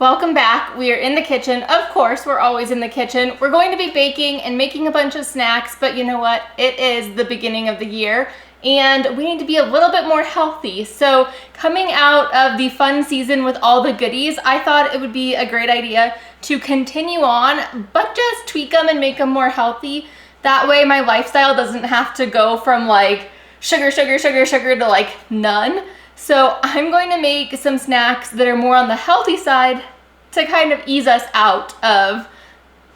Welcome back. We are in the kitchen. Of course, we're always in the kitchen. We're going to be baking and making a bunch of snacks, but you know what? It is the beginning of the year and we need to be a little bit more healthy. So coming out of the fun season with all the goodies, I thought it would be a great idea to continue on, but just tweak them and make them more healthy. That way my lifestyle doesn't have to go from like sugar to like none. So I'm going to make some snacks that are more on the healthy side to kind of ease us out of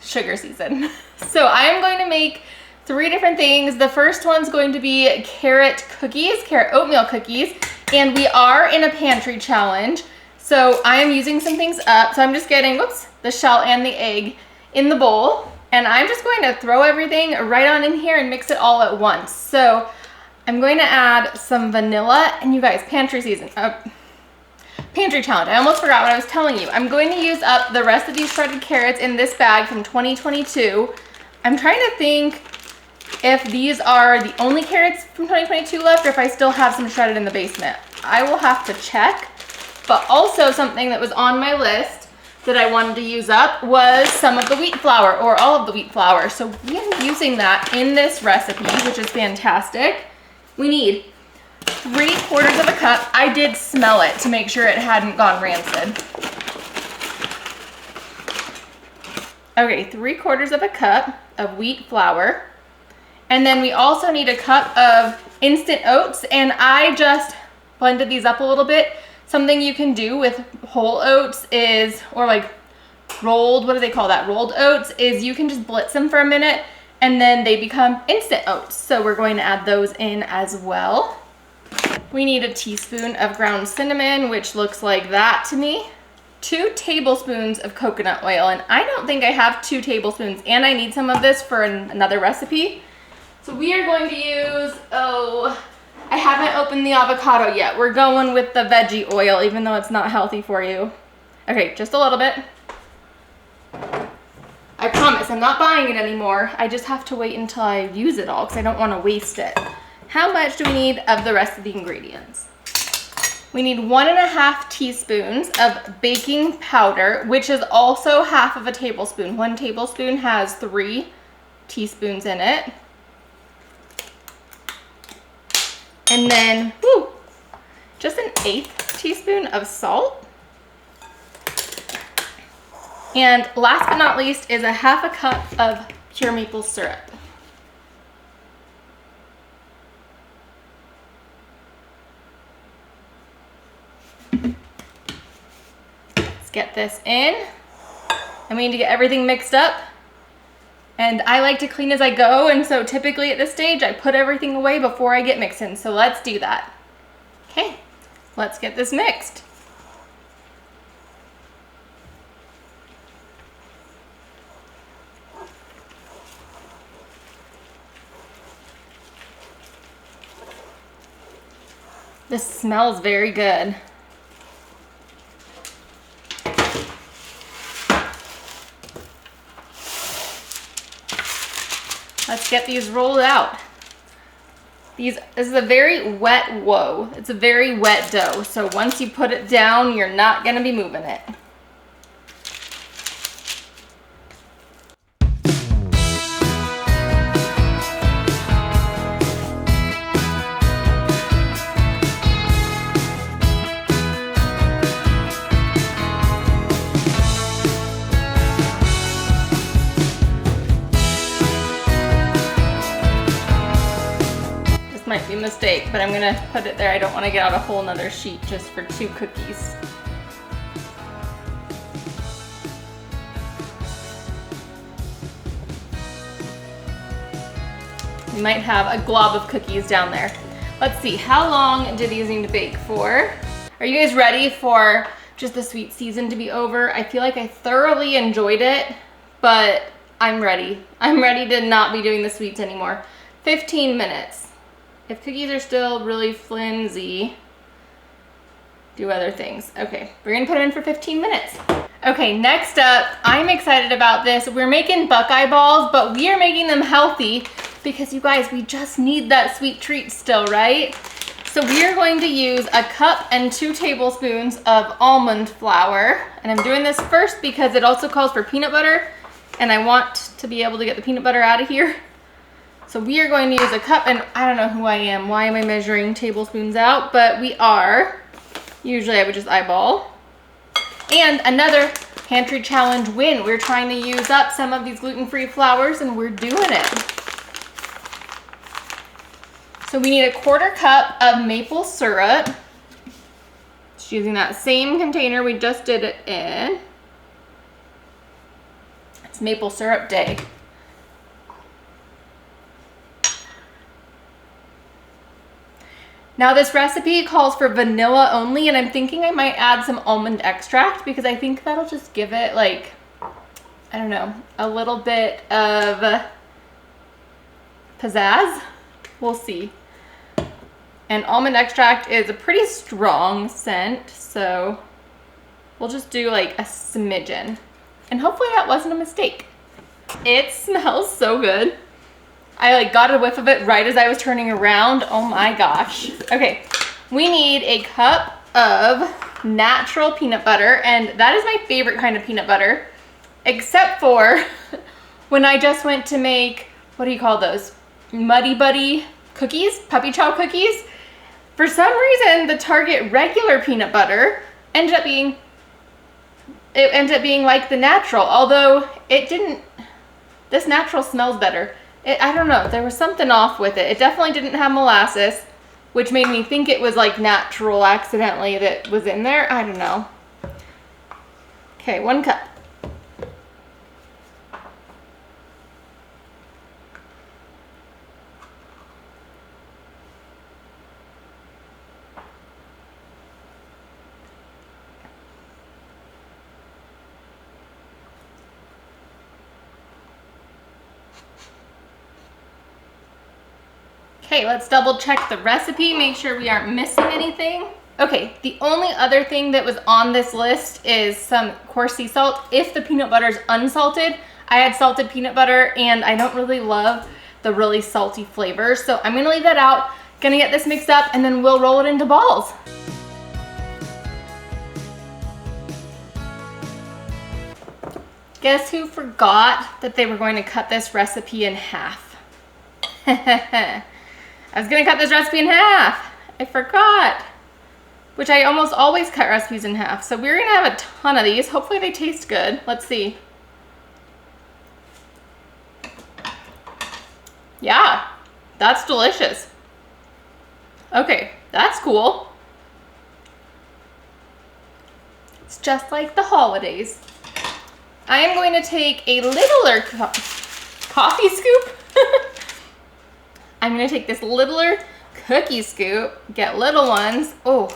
sugar season. So I am going to make 3 different things. The first one's going to be carrot oatmeal cookies, and we are in a pantry challenge. So I am using some things up. So I'm just getting, the shell and the egg in the bowl, and I'm just going to throw everything right on in here and mix it all at once. So I'm going to add some vanilla, and you guys, pantry challenge. I almost forgot what I was telling you. I'm going to use up the rest of these shredded carrots in this bag from 2022. I'm trying to think if these are the only carrots from 2022 left or if I still have some shredded in the basement. I will have to check. But also something that was on my list that I wanted to use up was some of the wheat flour, or all of the wheat flour. So we are using that in this recipe, which is fantastic. We need 3/4 of a cup. I did smell it to make sure it hadn't gone rancid. Okay, 3/4 of a cup of wheat flour. And then we also need a cup of instant oats, and I just blended these up a little bit. Something you can do with whole oats is, or like rolled, what do they call that? Rolled oats, is you can just blitz them for a minute and then they become instant oats. So we're going to add those in as well. We need a teaspoon of ground cinnamon, which looks like that to me. 2 tablespoons of coconut oil, and I don't think I have 2 tablespoons, and I need some of this for another recipe. So we are going to use, I haven't opened the avocado yet. We're going with the veggie oil, even though it's not healthy for you. Okay, just a little bit. I promise I'm not buying it anymore. I just have to wait until I use it all because I don't want to waste it. How much do we need of the rest of the ingredients? We need 1.5 teaspoons of baking powder, which is also half of a tablespoon. 1 tablespoon has 3 teaspoons in it. And then, just 1/8 teaspoon of salt. And last but not least is 1/2 cup of pure maple syrup. Let's get this in. And we need to get everything mixed up. And I like to clean as I go, and so typically at this stage I put everything away before I get mixing. So let's do that. Okay, let's get this mixed. This smells very good. Let's get these rolled out. This is a very wet It's a very wet dough. So once you put it down, you're not gonna be moving it. Might be a mistake, but I'm gonna put it there. I don't want to get out a whole nother sheet just for 2 cookies. We might have a glob of cookies down there. Let's see, how long do these need to bake for? Are you guys ready for just the sweet season to be over? I feel like I thoroughly enjoyed it, but I'm ready. I'm ready to not be doing the sweets anymore. 15 minutes. If cookies are still really flimsy, do other things. Okay, we're gonna put them in for 15 minutes. Okay, next up, I'm excited about this. We're making Buckeye balls, but we are making them healthy because you guys, we just need that sweet treat still, right? So we are going to use a cup and 2 tablespoons of almond flour. And I'm doing this first because it also calls for peanut butter, and I want to be able to get the peanut butter out of here. So we are going to use a cup, and I don't know who I am. Why am I measuring tablespoons out? But we are. Usually I would just eyeball. And another pantry challenge win. We're trying to use up some of these gluten-free flours, and we're doing it. So we need a 1/4 cup of maple syrup. Just using that same container we just did it in. It's maple syrup day. Now this recipe calls for vanilla only, and I'm thinking I might add some almond extract because I think that'll just give it, like, I don't know, a little bit of pizzazz. We'll see. And almond extract is a pretty strong scent, so we'll just do like a smidgen. And hopefully that wasn't a mistake. It smells so good. I like got a whiff of it right as I was turning around. Oh my gosh. Okay, we need a cup of natural peanut butter, and that is my favorite kind of peanut butter, except for when I just went to make, what do you call those? Muddy Buddy cookies, puppy chow cookies. For some reason, the Target regular peanut butter ended up being like the natural, although it didn't. This natural smells better. I don't know, there was something off with it. It definitely didn't have molasses, which made me think it was like natural accidentally that was in there. I don't know. Okay, 1 cup. Okay, let's double check the recipe, make sure we aren't missing anything. Okay, the only other thing that was on this list is some coarse sea salt. If the peanut butter is unsalted, I had salted peanut butter and I don't really love the really salty flavor. So I'm gonna leave that out, gonna get this mixed up, and then we'll roll it into balls. Guess who forgot that they were going to cut this recipe in half? I was gonna cut this recipe in half. I forgot. Which I almost always cut recipes in half. So we're gonna have a ton of these. Hopefully they taste good. Let's see. Yeah, that's delicious. Okay, that's cool. It's just like the holidays. I am going to take a littler coffee scoop. I'm gonna take this littler cookie scoop, get little ones. Oh,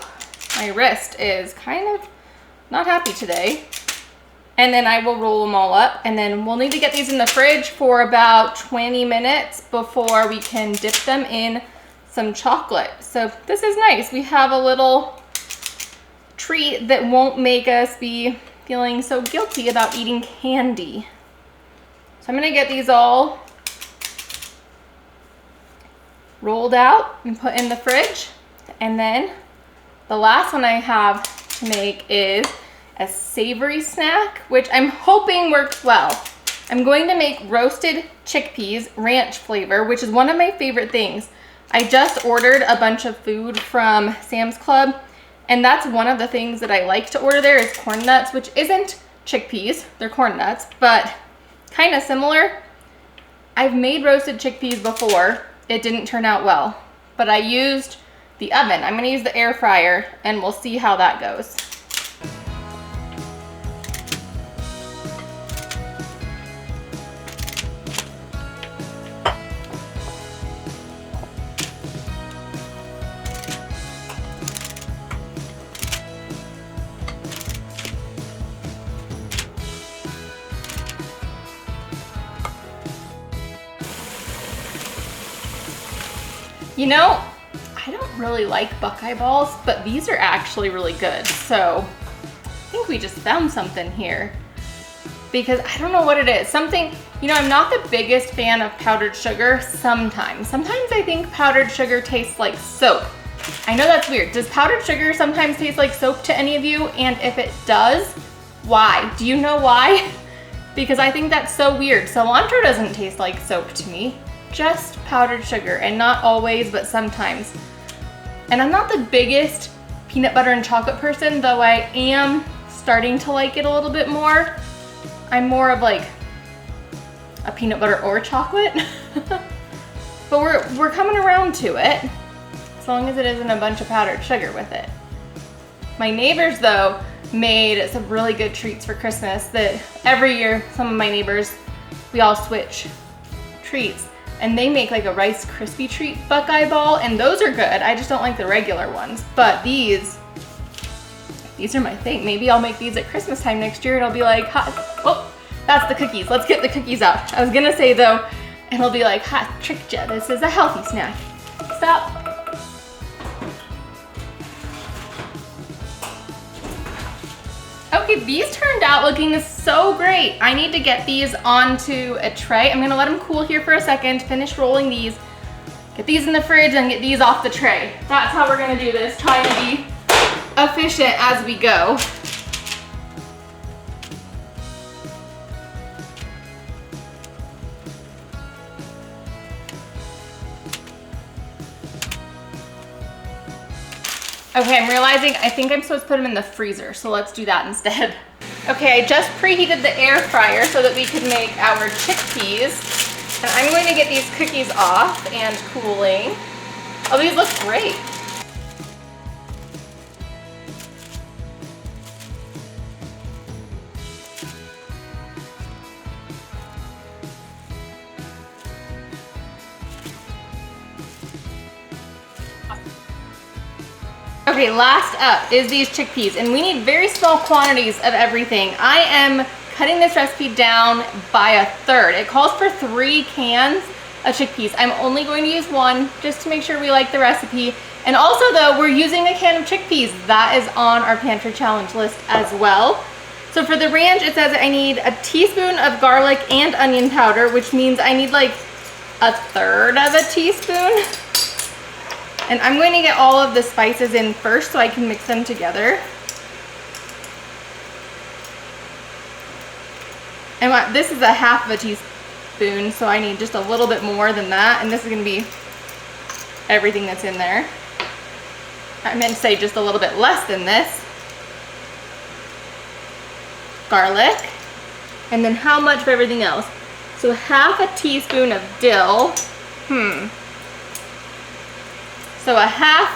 my wrist is kind of not happy today. And then I will roll them all up, and then we'll need to get these in the fridge for about 20 minutes before we can dip them in some chocolate. So this is nice. We have a little treat that won't make us be feeling so guilty about eating candy. So I'm gonna get these all rolled out and put in the fridge. And then the last one I have to make is a savory snack, which I'm hoping works well. I'm going to make roasted chickpeas ranch flavor, which is one of my favorite things. I just ordered a bunch of food from Sam's Club, and that's one of the things that I like to order there is corn nuts, which isn't chickpeas, they're corn nuts, but kind of similar. I've made roasted chickpeas before. It didn't turn out well, but I used the oven. I'm gonna use the air fryer, and we'll see how that goes. You know, I don't really like Buckeye balls, but these are actually really good. So I think we just found something here, because I don't know what it is. Something, you know, I'm not the biggest fan of powdered sugar sometimes. Sometimes I think powdered sugar tastes like soap. I know that's weird. Does powdered sugar sometimes taste like soap to any of you? And if it does, why? Do you know why? Because I think that's so weird. Cilantro doesn't taste like soap to me, just powdered sugar, and not always, but sometimes. And I'm not the biggest peanut butter and chocolate person, though I am starting to like it a little bit more. I'm more of like a peanut butter or chocolate. But we're coming around to it, as long as it isn't a bunch of powdered sugar with it. My neighbors, though, made some really good treats for Christmas that every year, some of my neighbors, we all switch treats. And they make like a Rice Krispie treat Buckeye ball, and those are good. I just don't like the regular ones. But these are my thing. Maybe I'll make these at Christmas time next year and I'll be like, hot. Oh, that's the cookies. Let's get the cookies out. I was gonna say though, and it'll be like, hot, tricked ya. This is a healthy snack. Stop. Okay, these turned out looking so great. I need to get these onto a tray. I'm gonna let them cool here for a second, finish rolling these, get these in the fridge, and get these off the tray. That's how we're gonna do this, try to be efficient as we go. Okay, I'm realizing I think I'm supposed to put them in the freezer, so let's do that instead. Okay, I just preheated the air fryer so that we could make our chickpeas. And I'm going to get these cookies off and cooling. Oh, these look great. Okay, last up is these chickpeas, and we need very small quantities of everything. I am cutting this recipe down by a third. It calls for 3 cans of chickpeas. I'm only going to use 1 just to make sure we like the recipe. And also though, we're using a can of chickpeas. That is on our pantry challenge list as well. So for the ranch, it says I need a teaspoon of garlic and onion powder, which means I need like a third of a teaspoon. And I'm going to get all of the spices in first so I can mix them together. And this is a half of a teaspoon, so I need just a little bit more than that. And this is going to be everything that's in there. I meant to say just a little bit less than this. Garlic. And then how much of everything else? So half a teaspoon of dill. So a half,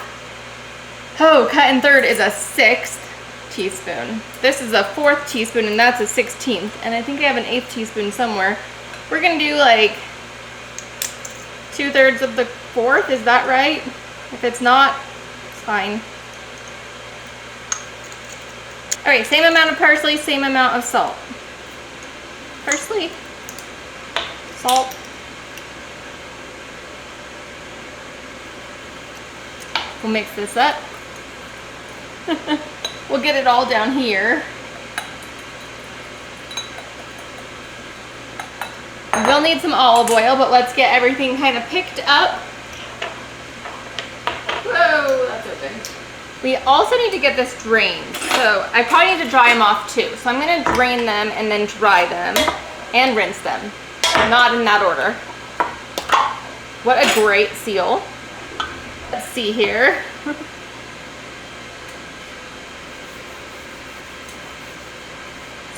cut in third is a 1/6 teaspoon. This is a 4th teaspoon, and that's a 16th. And I think I have an 1/8 teaspoon somewhere. We're gonna do like 2/3 of the 4th, is that right? If it's not, it's fine. All right, same amount of parsley, same amount of salt. Parsley, salt. We'll mix this up. We'll get it all down here. We'll need some olive oil, but let's get everything kind of picked up. Whoa, that's open. We also need to get this drained. So I probably need to dry them off too. So I'm gonna drain them and then dry them and rinse them. Not in that order. What a great seal. Let's see here.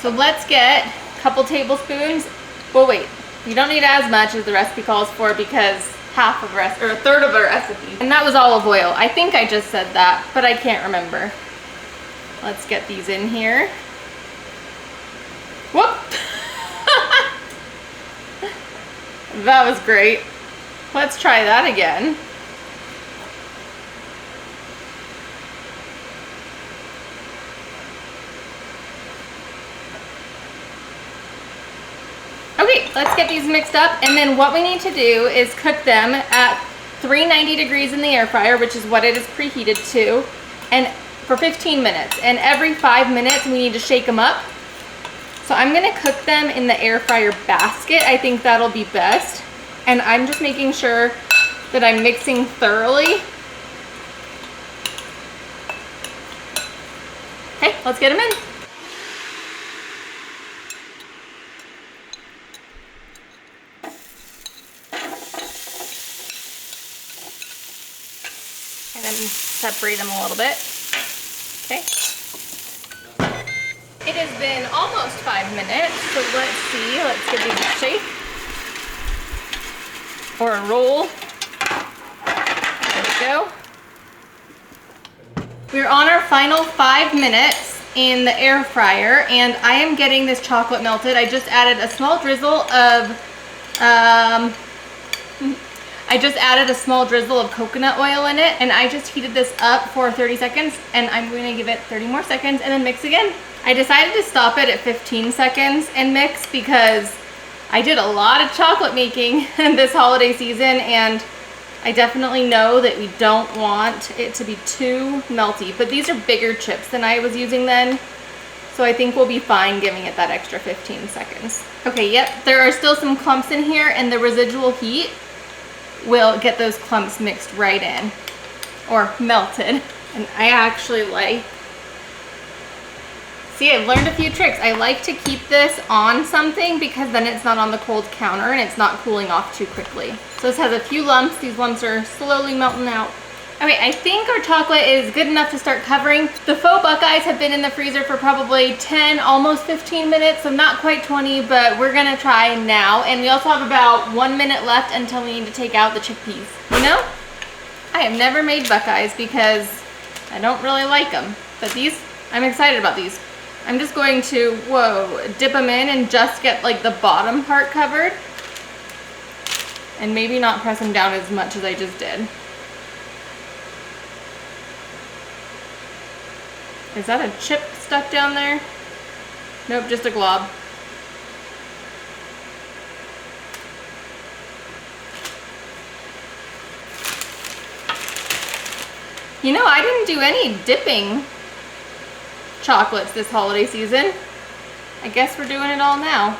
So let's get a couple tablespoons. Well, wait, you don't need as much as the recipe calls for because half of a third of a recipe. And that was olive oil. I think I just said that, but I can't remember. Let's get these in here. Whoop! That was great. Let's try that again. Okay, let's get these mixed up, and then what we need to do is cook them at 390 degrees in the air fryer, which is what it is preheated to, and for 15 minutes. And every 5 minutes we need to shake them up. So I'm gonna cook them in the air fryer basket. I think that'll be best. And I'm just making sure that I'm mixing thoroughly. let's get them in. And then separate them a little bit. Okay. It has been almost 5 minutes, so let's see. Let's give these a shake. Or a roll. There we go. We're on our final 5 minutes in the air fryer, and I am getting this chocolate melted. I just added a small drizzle of coconut oil in it, and I just heated this up for 30 seconds, and I'm going to give it 30 more seconds and then mix again. I decided to stop it at 15 seconds and mix because I did a lot of chocolate making this holiday season, and I definitely know that we don't want it to be too melty, but these are bigger chips than I was using then, so I think we'll be fine giving it that extra 15 seconds. Okay, yep, there are still some clumps in here, and the residual heat will get those clumps mixed right in, or melted. And I actually like, see, I've learned a few tricks. I like to keep this on something because then it's not on the cold counter and it's not cooling off too quickly. So this has a few lumps. These lumps are slowly melting out. Okay, I think our chocolate is good enough to start covering. The faux Buckeyes have been in the freezer for probably 10, almost 15 minutes, so not quite 20, but we're gonna try now. And we also have about 1 minute left until we need to take out the chickpeas. You know, I have never made Buckeyes because I don't really like them, but these, I'm excited about these. I'm just going to, dip them in and just get like the bottom part covered, and maybe not press them down as much as I just did. Is that a chip stuck down there? Nope, just a glob. You know, I didn't do any dipping chocolates this holiday season. I guess we're doing it all now.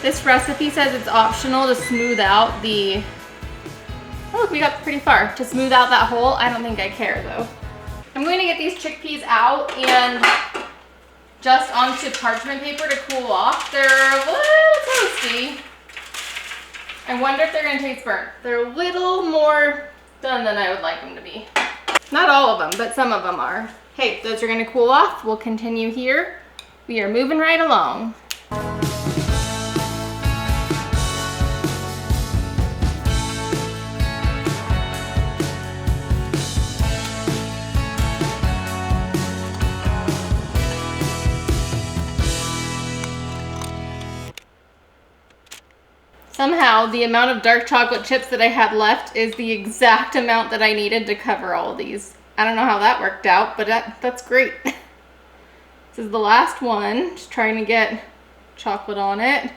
This recipe says it's optional to smooth out the, oh look, we got pretty far, to smooth out that hole. I don't think I care though. I'm going to get these chickpeas out and just onto parchment paper to cool off. They're a little toasty. I wonder if they're gonna taste burnt. They're a little more done than I would like them to be. Not all of them, but some of them are. Hey, those are gonna cool off. We'll continue here. We are moving right along. Somehow, the amount of dark chocolate chips that I had left is the exact amount that I needed to cover all of these. I don't know how that worked out, but that's great. This is the last one, just trying to get chocolate on it.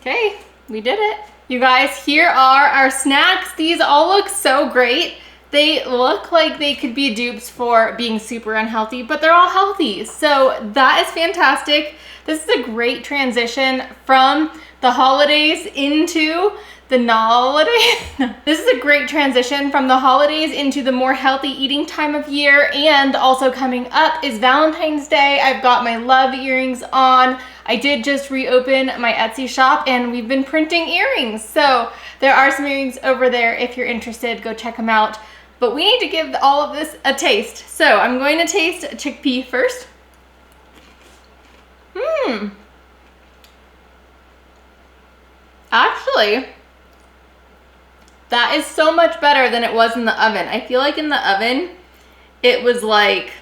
Okay, we did it. You guys, here are our snacks. These all look so great. They look like they could be dupes for being super unhealthy, but they're all healthy. So that is fantastic. This is a great transition from the holidays into the holidays. This is a great transition from the holidays into the more healthy eating time of year, and also coming up is Valentine's Day. I've got my love earrings on. I did just reopen my Etsy shop and we've been printing earrings. So there are some earrings over there if you're interested, go check them out. But we need to give all of this a taste. So I'm going to taste chickpea first. Actually, that is so much better than it was in the oven. I feel like in the oven, it was like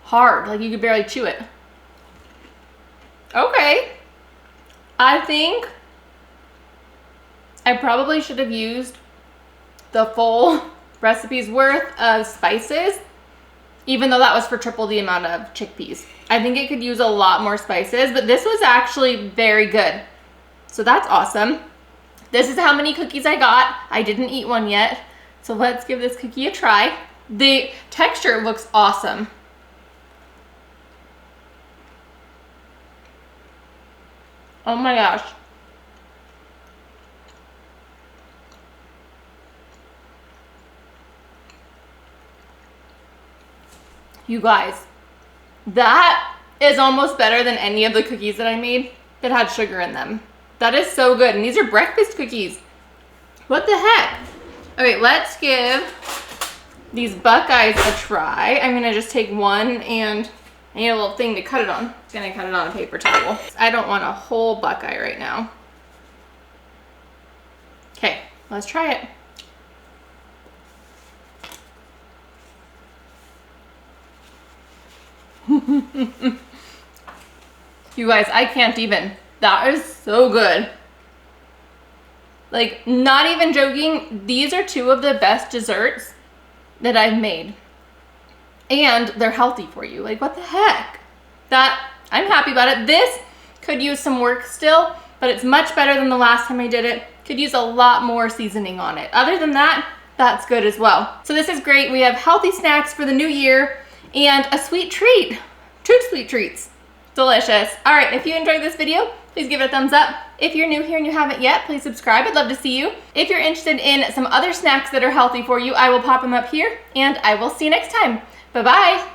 hard, like you could barely chew it. Okay, I think I probably should have used the full recipe's worth of spices, even though that was for triple the amount of chickpeas. I think it could use a lot more spices, but this was actually very good. So that's awesome. This is how many cookies I got. I didn't eat one yet. So let's give this cookie a try. The texture looks awesome. Oh my gosh. You guys, that is almost better than any of the cookies that I made that had sugar in them. That is so good. And these are breakfast cookies. What the heck? Okay, let's give these Buckeyes a try. I'm gonna just take one, and I need a little thing to cut it on. I'm gonna cut it on a paper towel. I don't want a whole Buckeye right now. Okay, let's try it. You guys, I can't even. That is so good. Like, not even joking, these are two of the best desserts that I've made. And they're healthy for you. Like, what the heck? That, I'm happy about it. This could use some work still, but it's much better than the last time I did it. Could use a lot more seasoning on it. Other than that, that's good as well. So this is great. We have healthy snacks for the new year and a sweet treat. Two sweet treats. Delicious. All right, if you enjoyed this video, please give it a thumbs up. If you're new here and you haven't yet, please subscribe. I'd love to see you. If you're interested in some other snacks that are healthy for you, I will pop them up here, and I will see you next time. Bye-bye.